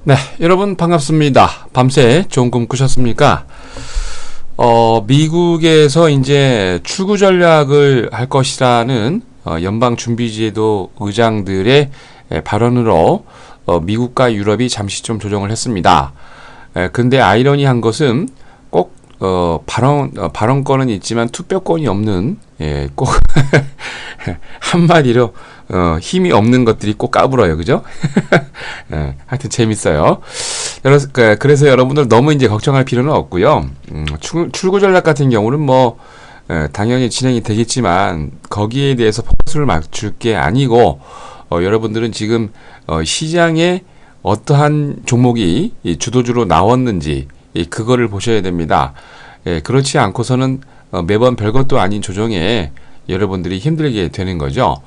네, 여러분 반갑습니다. 밤새 좋은 꿈 꾸셨습니까? 미국에서 이제 출구 전략을 할 것이라는 연방준비제도 의장들의 발언으로 미국과 유럽이 잠시 좀 조정을 했습니다. 근데 아이러니한 것은 꼭 발언권은 있지만 투표권이 없는 꼭 한마디로 힘이 없는 것들이 꼭 까불어요, 그죠? 하여튼 재밌어요. 그래서 여러분들 너무 이제 걱정할 필요는 없고요. 출구 전략 같은 경우는 당연히 진행이 되겠지만 거기에 대해서 포커스를 맞출 게 아니고 여러분들은 지금 시장에 어떠한 종목이 주도주로 나왔는지 그거를 보셔야 됩니다. 그렇지 않고서는 매번 별것도 아닌 조정에 여러분들이 힘들게 되는 거죠.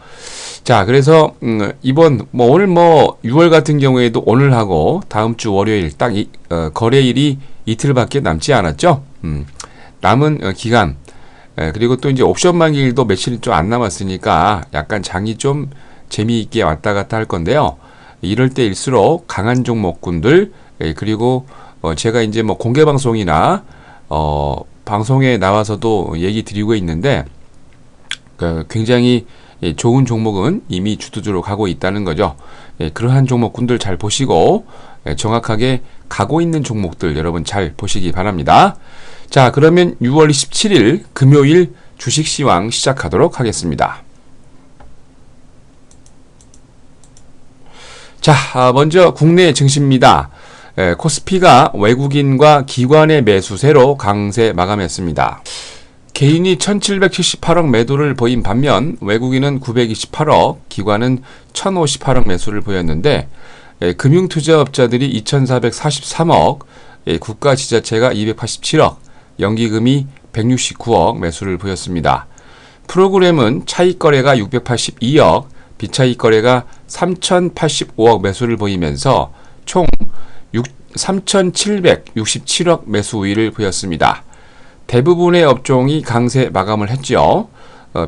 자, 그래서 오늘 6월 같은 경우에도 오늘하고 다음 주 월요일 딱 거래일이 이틀밖에 남지 않았죠. 남은 기간 그리고 또 이제 옵션 만기일도 며칠 좀 안 남았으니까 약간 장이 좀 재미있게 왔다 갔다 할 건데요. 이럴 때일수록 강한 종목군들 그리고 제가 이제 공개 방송이나 방송에 나와서도 얘기 드리고 있는데 굉장히 좋은 종목은 이미 주도주로 가고 있다는 거죠. 그러한 종목군들 잘 보시고 정확하게 가고 있는 종목들 여러분 잘 보시기 바랍니다. 자, 그러면 6월 27일 금요일 주식시황 시작하도록 하겠습니다. 자, 먼저 국내 증시입니다. 코스피가 외국인과 기관의 매수세로 강세 마감했습니다. 개인이 1778억 매도를 보인 반면 외국인은 928억, 기관은 1058억 매수를 보였는데 금융투자업자들이 2443억, 국가 지자체가 287억, 연기금이 169억 매수를 보였습니다. 프로그램은 차익거래가 682억, 비차익거래가 3085억 매수를 보이면서 총 3767억 매수 우위를 보였습니다. 대부분의 업종이 강세 마감을 했죠.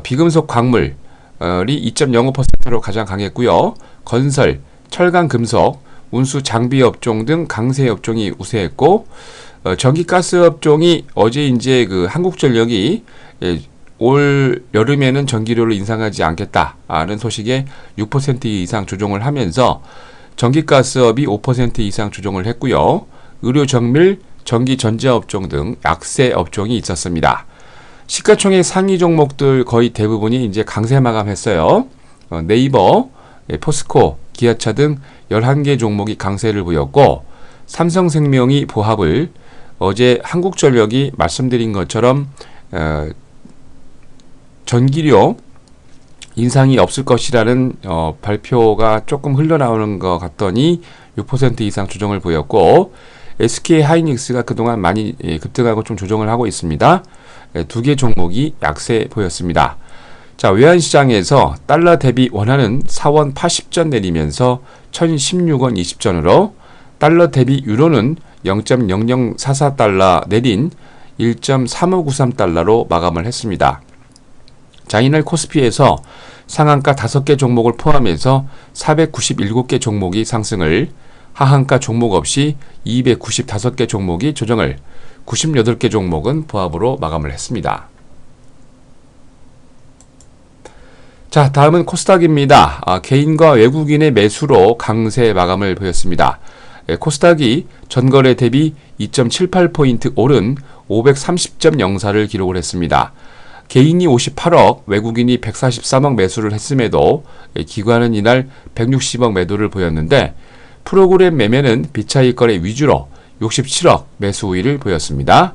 비금속 광물이 2.05%로 가장 강했고요. 건설, 철강 금속, 운수 장비 업종 등 강세 업종이 우세했고 전기가스 업종이 어제 이제 한국전력이 올 여름에는 전기료를 인상하지 않겠다는 소식에 6% 이상 조정을 하면서 전기가스업이 5% 이상 조정을 했고요. 의료 정밀, 전기 전자업종 등 약세 업종이 있었습니다. 시가총액 상위 종목들 거의 대부분이 이제 강세 마감했어요. 네이버, 포스코, 기아차 등 11개 종목이 강세를 보였고 삼성생명이 보합을 어제 한국전력이 말씀드린 것처럼 전기료 인상이 없을 것이라는 발표가 조금 흘러나오는 것 같더니 6% 이상 조정을 보였고 SK하이닉스가 그동안 많이 급등하고 좀 조정을 하고 있습니다. 두 개 종목이 약세 보였습니다. 자, 외환시장에서 달러 대비 원화는 4원 80전 내리면서 1016원 20전으로 달러 대비 유로는 0.0044달러 내린 1.3593달러로 마감을 했습니다. 자, 이날 코스피에서 상한가 5개 종목을 포함해서 497개 종목이 상승을, 하한가 종목 없이 295개 종목이 조정을, 98개 종목은 보합으로 마감을 했습니다. 자, 다음은 코스닥입니다. 개인과 외국인의 매수로 강세 마감을 보였습니다. 코스닥이 전거래 대비 2.78포인트 오른 530.04를 기록을 했습니다. 개인이 58억, 외국인이 143억 매수를 했음에도 기관은 이날 160억 매도를 보였는데 프로그램 매매는 비차익 거래 위주로 67억 매수 우위를 보였습니다.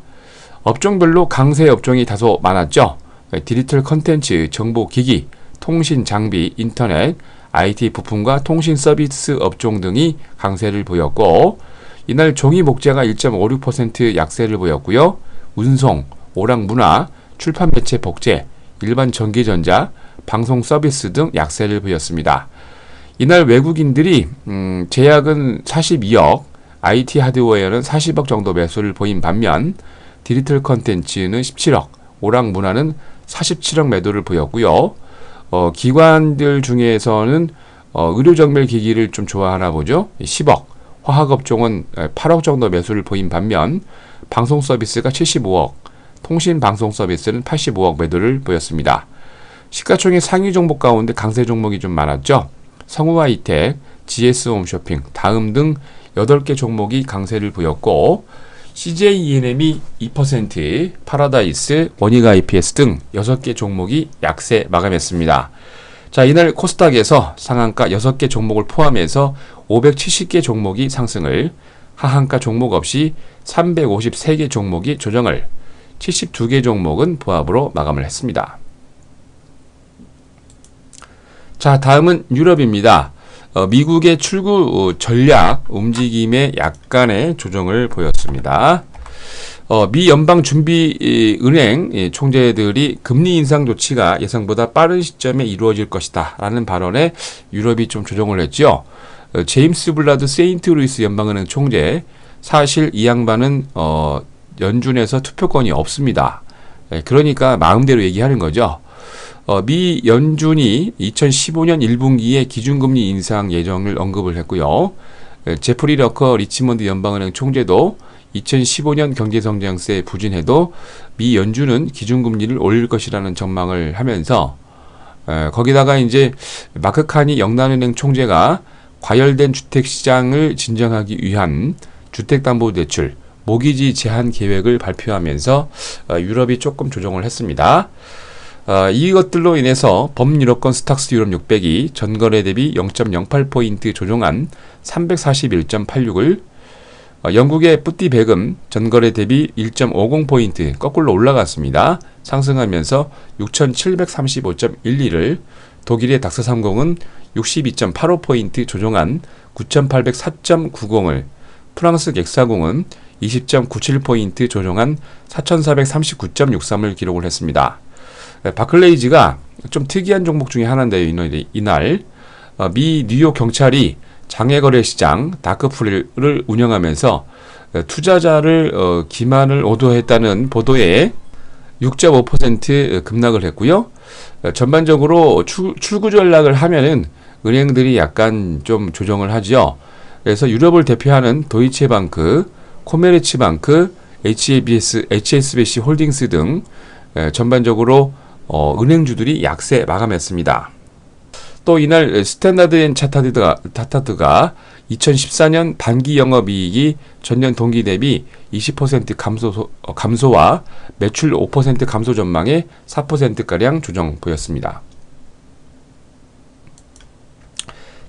업종별로 강세 업종이 다소 많았죠. 디지털 컨텐츠, 정보기기, 통신 장비, 인터넷, IT 부품과 통신 서비스 업종 등이 강세를 보였고 이날 종이 목재가 1.56% 약세를 보였고요. 운송, 오락문화, 출판 매체 복제, 일반 전기전자, 방송 서비스 등 약세를 보였습니다. 이날 외국인들이 제약은 42억, IT 하드웨어는 40억 정도 매수를 보인 반면 디지털 컨텐츠는 17억, 오락문화는 47억 매도를 보였고요. 기관들 중에서는 의료정밀 기기를 좀 좋아하나 보죠. 10억, 화학업종은 8억 정도 매수를 보인 반면 방송 서비스가 75억, 통신 방송 서비스는 85억 매도를 보였습니다. 시가총액 상위 종목 가운데 강세 종목이 좀 많았죠. 성우하이텍, GS홈쇼핑, 다음 등 8개 종목이 강세를 보였고 CJENM이 2%, 파라다이스, 원익 IPS 등 6개 종목이 약세 마감했습니다. 자, 이날 코스닥에서 상한가 6개 종목을 포함해서 570개 종목이 상승을, 하한가 종목 없이 353개 종목이 조정을, 72개 종목은 보합으로 마감을 했습니다. 자, 다음은 유럽입니다. 미국의 출구 전략 움직임에 약간의 조정을 보였습니다. 미 연방준비은행 총재들이 금리 인상 조치가 예상보다 빠른 시점에 이루어질 것이다 라는 발언에 유럽이 좀 조정을 했죠. 제임스 블라드 세인트루이스 연방은행 총재, 사실 이 양반은 연준에서 투표권이 없습니다. 그러니까 마음대로 얘기하는 거죠. 미 연준이 2015년 1분기에 기준금리 인상 예정을 언급을 했고요. 제프리 러커 리치먼드 연방은행 총재도 2015년 경제성장세 부진해도 미 연준은 기준금리를 올릴 것이라는 전망을 하면서 거기다가 이제 마크 카니 영란은행 총재가 과열된 주택시장을 진정하기 위한 주택담보대출, 모기지 제한 계획을 발표하면서 유럽이 조금 조정을 했습니다. 이것들로 인해서 범유럽권 스탁스 유럽 600이 전거래 대비 0.08포인트 조정한 341.86을, 영국의 뿌띠 100은 전거래 대비 1.50포인트 거꾸로 올라갔습니다. 상승하면서 6,735.12를, 독일의 닥스 30은 62.85포인트 조정한 9,804.90을, 프랑스 객사공은 20.97포인트 조정한 4,439.63을 기록을 했습니다. 바클레이즈가 좀 특이한 종목 중에 하나인데요. 이날 미 뉴욕 경찰이 장외거래시장 다크풀을 운영하면서 투자자를 기만을 오도했다는 보도에 6.5% 급락을 했고요. 전반적으로 출구 전략을 하면은 은행들이 약간 좀 조정을 하죠. 그래서 유럽을 대표하는 도이체방크, 코메르츠방크, HSBC 홀딩스 등 전반적으로 은행주들이 약세 마감했습니다. 또 이날 스탠다드 앤 차타드가 2014년 단기 영업이익이 전년 동기 대비 20% 감소와 매출 5% 감소 전망에 4%가량 조정 보였습니다.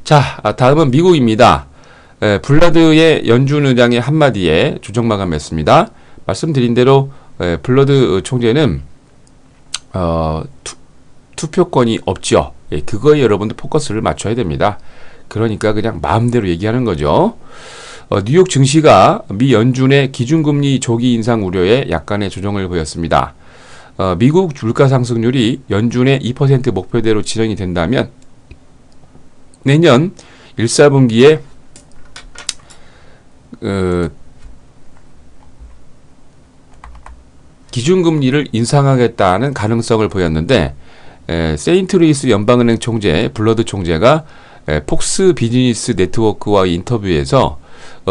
자, 다음은 미국입니다. 블라드의 연준 의장의 한마디에 조정 마감했습니다. 말씀드린 대로 블라드 총재는 투표권이 없죠. 그거에 여러분들 포커스를 맞춰야 됩니다. 그러니까 그냥 마음대로 얘기하는 거죠. 뉴욕 증시가 미 연준의 기준금리 조기 인상 우려에 약간의 조정을 보였습니다. 미국 물가 상승률이 연준의 2% 목표대로 진행이 된다면 내년 1, 4분기에 기준금리를 인상하겠다는 가능성을 보였는데 세인트루이스 연방은행 총재 블러드 총재가 폭스 비즈니스 네트워크와의 인터뷰에서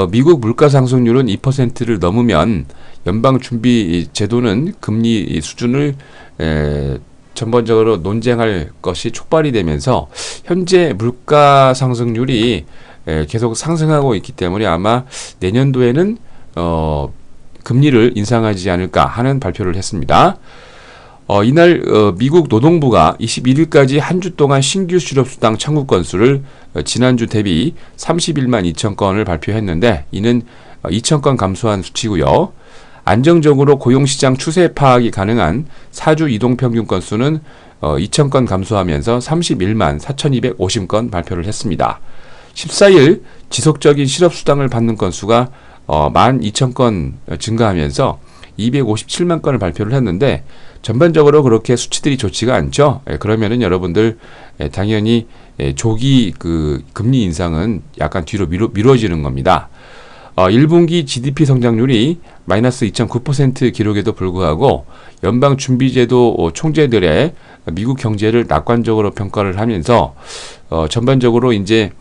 미국 물가 상승률은 2%를 넘으면 연방준비제도는 금리 수준을 전반적으로 논쟁할 것이 촉발이 되면서 현재 물가 상승률이 계속 상승하고 있기 때문에 아마 내년도에는 금리를 인상하지 않을까 하는 발표를 했습니다. 이날 미국 노동부가 21일까지 한 주 동안 신규 실업수당 청구 건수를 지난주 대비 31만 2천 건을 발표했는데 이는 2천 건 감소한 수치고요. 안정적으로 고용시장 추세 파악이 가능한 4주 이동평균 건수는 2천 건 감소하면서 31만 4,250건 발표를 했습니다. 14일 지속적인 실업수당을 받는 건수가 12,000건 증가하면서 257만 건을 발표를 했는데 전반적으로 그렇게 수치들이 좋지가 않죠. 그러면은 여러분들 당연히 조기 그 금리 인상은 약간 뒤로 미뤄지는 겁니다. 1분기 GDP 성장률이 마이너스 2.9% 기록에도 불구하고 연방준비제도 총재들의 미국 경제를 낙관적으로 평가를 하면서 전반적으로 이제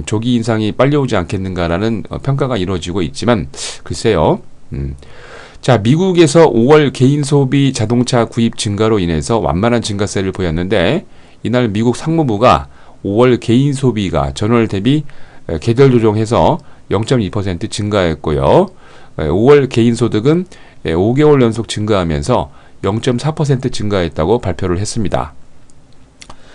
조기 인상이 빨리 오지 않겠는가라는 평가가 이루어지고 있지만 글쎄요. 자, 미국에서 5월 개인 소비 자동차 구입 증가로 인해서 완만한 증가세를 보였는데 이날 미국 상무부가 5월 개인 소비가 전월 대비 계절 조정해서 0.2% 증가했고요. 5월 개인 소득은 5개월 연속 증가하면서 0.4% 증가했다고 발표를 했습니다.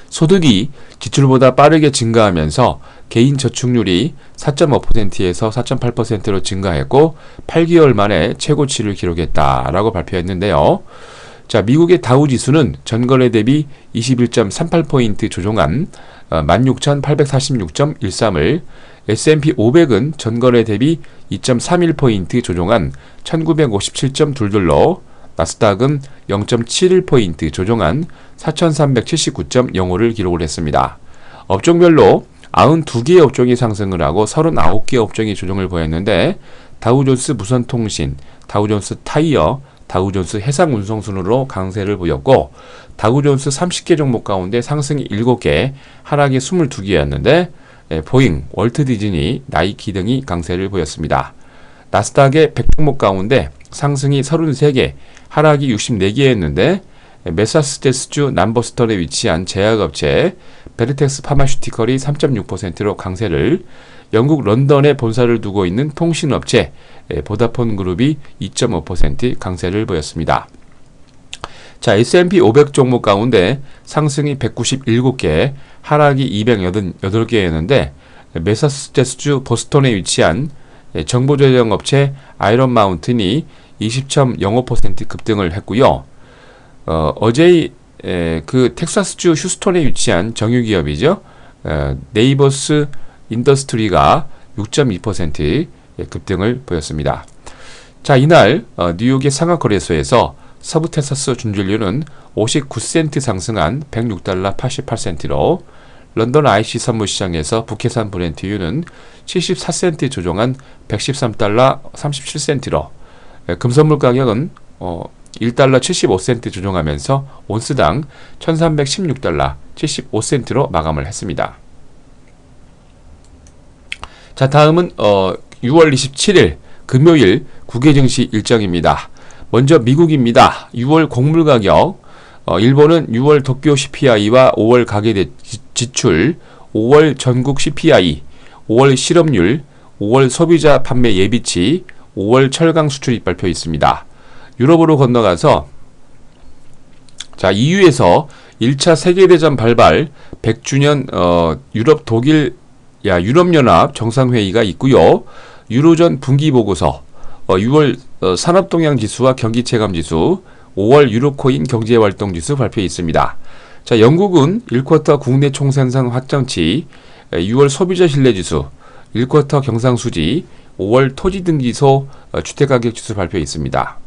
소득이 지출보다 빠르게 증가하면서 개인 저축률이 4.5%에서 4.8%로 증가했고 8개월 만에 최고치를 기록했다라고 발표했는데요. 자, 미국의 다우지수는 전거래 대비 21.38포인트 조정한 16,846.13을, S&P 500은 전거래 대비 2.31포인트 조정한 1957.22로, 나스닥은 0.71포인트 조정한 4,379.05를 기록을 했습니다. 업종별로 92개의 업종이 상승을 하고 39개 업종이 조정을 보였는데 다우존스 무선통신, 다우존스 타이어, 다우존스 해상운송 순으로 강세를 보였고 다우존스 30개 종목 가운데 상승이 7개, 하락이 22개였는데 보잉, 월트디즈니, 나이키 등이 강세를 보였습니다. 나스닥의 100종목 가운데 상승이 33개, 하락이 64개였는데 매사추세츠주 남버스턴에 위치한 제약업체 베르텍스 파마슈티컬이 3.6%로 강세를, 영국 런던에 본사를 두고 있는 통신업체 보다폰 그룹이 2.5% 강세를 보였습니다. 자, S&P 500 종목 가운데 상승이 197개, 하락이 208개였는데 매사추세츠주 보스턴에 위치한 정보조정업체 아이런 마운틴이 20.05% 급등을 했고요. 어제 그 텍사스주 휴스턴에 위치한 정유기업이죠. 네이버스 인더스트리가 6.2% 급등을 보였습니다. 자, 이날 뉴욕의 상하거래소에서 서부 텍사스 준전류는 59센트 상승한 106달러 88센트로, 런던 IC 선물시장에서 북해산 브렌트유는 74센트 조정한 113달러 37센트로, 금선물 가격은 1달러 75센트 조정하면서 온스당 1316달러 75센트로 마감을 했습니다. 자, 다음은 6월 27일 금요일 국외 증시 일정입니다. 먼저 미국입니다. 6월 곡물 가격, 일본은 6월 도쿄 CPI와 5월 가계 지출, 5월 전국 CPI, 5월 실업률, 5월 소비자 판매 예비치, 5월 철강 수출입 발표 있습니다. 유럽으로 건너가서 자, EU에서 1차 세계대전 발발 100주년 유럽연합 정상회의가 있고요. 유로존 분기보고서, 6월 산업동향지수와 경기체감지수, 5월 유로코인 경제활동지수 발표 있습니다. 자, 영국은 1쿼터 국내 총생산 확정치, 6월 소비자신뢰지수, 1쿼터 경상수지, 5월 토지등기소 주택가격지수 발표 있습니다.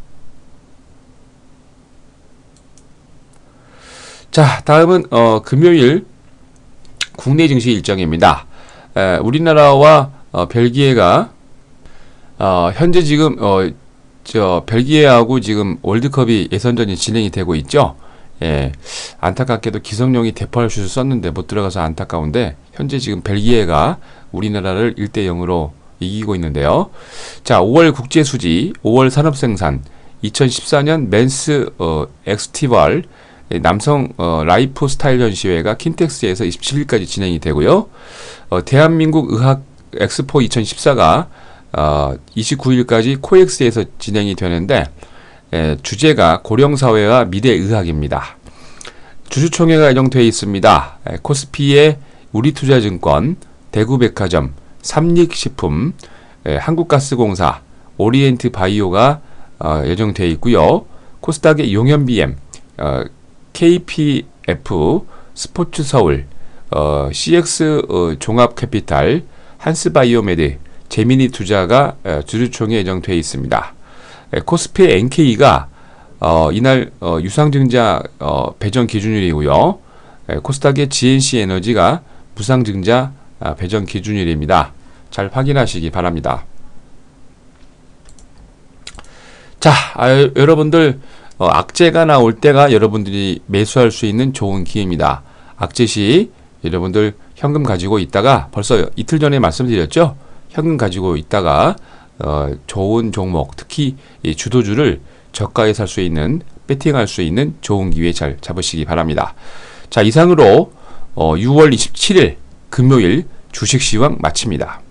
자, 다음은 금요일 국내 증시 일정입니다. 우리나라와 벨기에가 현재 지금 벨기에하고 지금 월드컵이 예선전이 진행이 되고 있죠. 예, 안타깝게도 기성용이 대포할 슛을 썼는데 못 들어가서 안타까운데 현재 지금 벨기에가 우리나라를 1대0으로 이기고 있는데요. 자, 5월 국제수지, 5월 산업생산, 2014년 맨스 엑스티벌 남성 라이프 스타일 전시회가 킨텍스에서 27일까지 진행이 되고요. 대한민국 의학 엑스포 2014가 29일까지 코엑스에서 진행이 되는데 주제가 고령사회와 미래의학입니다. 주주총회가 예정되어 있습니다. 코스피의 우리투자증권, 대구백화점, 삼릭식품, 한국가스공사, 오리엔트바이오가 예정되어 있고요. 코스닥의 용현BM, KPF, 스포츠서울, CX 종합캐피탈, 한스바이오메드, 제미니투자가 주주총회 예정되어 있습니다. 코스피의 NK가 이날 유상증자 배정 기준일이고요. 코스닥의 GNC에너지가 무상증자 배정 기준일입니다. 잘 확인하시기 바랍니다. 자, 여러분들 악재가 나올 때가 여러분들이 매수할 수 있는 좋은 기회입니다. 악재 시 여러분들 현금 가지고 있다가 벌써 이틀 전에 말씀드렸죠. 현금 가지고 있다가 좋은 종목, 특히 이 주도주를 저가에 살 수 있는, 배팅할 수 있는 좋은 기회 잘 잡으시기 바랍니다. 자, 이상으로 6월 27일 금요일 주식시황 마칩니다.